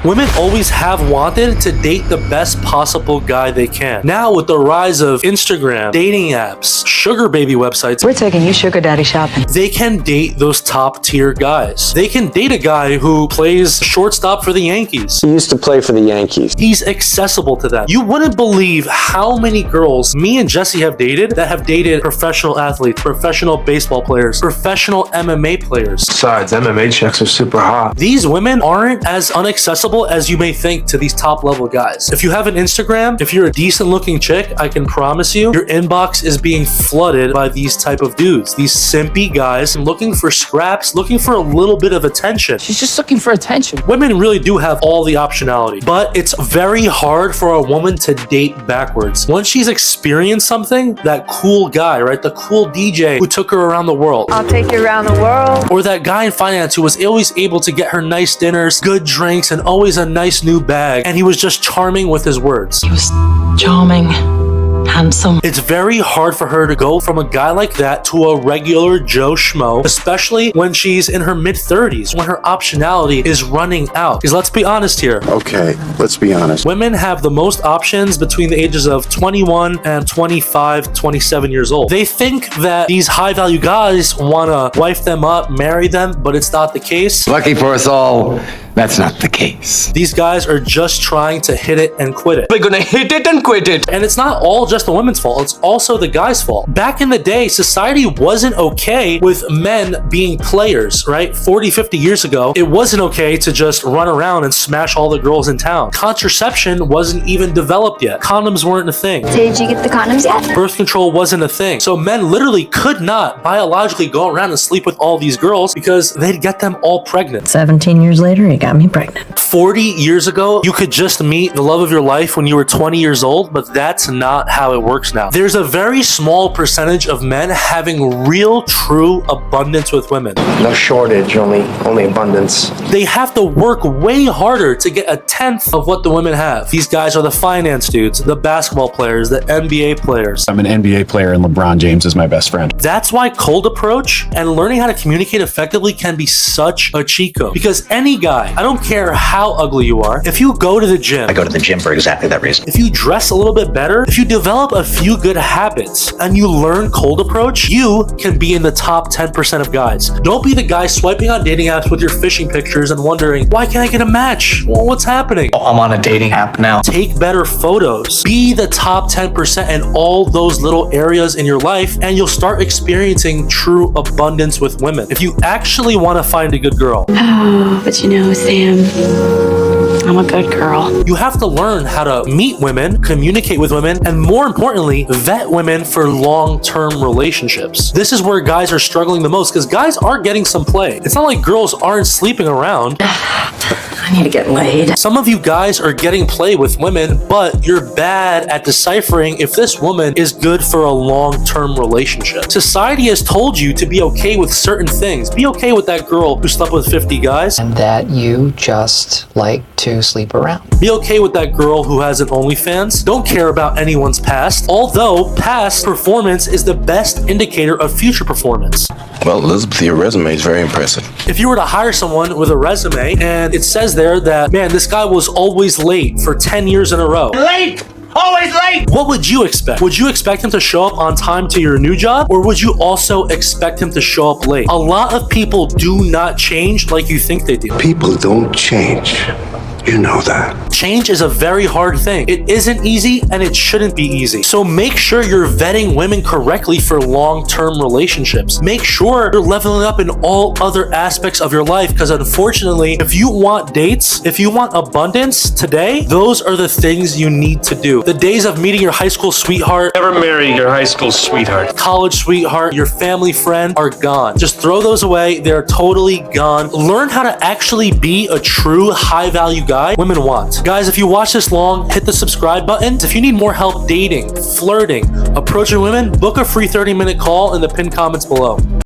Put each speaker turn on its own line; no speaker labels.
Women always have wanted to date the best possible guy they can. Now with the rise of Instagram, dating apps, sugar baby websites,
we're taking you sugar daddy shopping.
They can date those top tier guys. They can date a guy who plays shortstop for the Yankees.
He used to play for the Yankees.
He's accessible to them. You wouldn't believe how many girls me and Jesse have dated that have dated professional athletes, professional baseball players, professional MMA players.
Besides, MMA chicks are super hot.
These women aren't as unaccessible as you may think to these top level guys. If you have an Instagram, if you're a decent looking chick, I can promise you your inbox is being flooded by these type of dudes, these simpy guys looking for scraps, looking for a little bit of attention.
She's just looking for attention.
Women really do have all the optionality, but it's very hard for a woman to date backwards. Once she's experienced something, that cool guy, right? The cool DJ who took her around the world.
I'll take you around the world.
Or that guy in finance who was always able to get her nice dinners, good drinks, and always a nice new bag, and he was just charming with his words.
He was charming, handsome.
It's very hard for her to go from a guy like that to a regular Joe Schmo, especially when she's in her mid-30s, when her optionality is running out. Because let's be honest here.
Okay, let's be honest.
Women have the most options between the ages of 21 and 25, 27 years old. They think that these high-value guys want to wife them up, marry them, but it's not the case.
Lucky for us all, that's not the case.
These guys are just trying to hit it and quit it.
We're gonna hit it and quit it.
And it's not all just the women's fault, it's also the guy's fault. Back in the day, society wasn't okay with men being players, right? 40, 50 years ago, it wasn't okay to just run around and smash all the girls in town. Contraception wasn't even developed yet. Condoms weren't a thing.
Did you get the condoms yet?
Birth control wasn't a thing. So men literally could not biologically go around and sleep with all these girls because they'd get them all pregnant.
17 years later, he got me pregnant.
40 years ago, you could just meet the love of your life when you were 20 years old, but that's not how it works now. There's a very small percentage of men having real, true abundance with women.
No shortage, only abundance.
They have to work way harder to get a tenth of what the women have. These guys are the finance dudes, the basketball players, the NBA players.
I'm an NBA player and LeBron James is my best friend.
That's why cold approach and learning how to communicate effectively can be such a cheat code. Because any guy, I don't care how ugly you are, if you go to the gym,
I go to the gym for exactly that reason.
if you dress a little bit better, if you develop a few good habits and you learn cold approach, you can be in the top 10% of guys. Don't be the guy swiping on dating apps with your fishing pictures and wondering, why can't I get a match? Well, what's happening?
Oh, I'm on a dating app now.
Take better photos. Be the top 10% in all those little areas in your life, and you'll start experiencing true abundance with women. If you actually want to find a good girl,
Oh, but you know, Sam, I'm a good girl.
you have to learn how to meet women, communicate with women, and more importantly, vet women for long-term relationships. This is where guys are struggling the most because guys are getting some play. It's not like girls aren't sleeping around.
I need to get laid.
Some of you guys are getting play with women, but you're bad at deciphering if this woman is good for a long-term relationship. Society has told you to be okay with certain things. Be okay with that girl who slept with 50 guys.
And that you just like to sleep around.
Be okay with that girl who has an OnlyFans. Don't care about anyone's past, although past performance is the best indicator of future performance.
Well, Elizabeth, your resume is very impressive.
If you were to hire someone with a resume and it says there that, man, this guy was always late for 10 years in a row.
Late! Always late!
What would you expect? Would you expect him to show up on time to your new job? Or would you also expect him to show up late? A lot of people do not change like you think they do.
People don't change. You know that.
Change is a very hard thing. It isn't easy and it shouldn't be easy. So make sure you're vetting women correctly for long-term relationships. Make sure you're leveling up in all other aspects of your life because unfortunately, if you want dates, if you want abundance today, those are the things you need to do. The days of meeting your high school sweetheart,
Never marry your high school sweetheart.
college sweetheart, your family friend are gone. Just throw those away. They're totally gone. Learn how to actually be a true high-value guy women want. Guys, if you watch this long, hit the subscribe button. If you need more help dating, flirting, approaching women, book a free 30-minute call in the pinned comments below.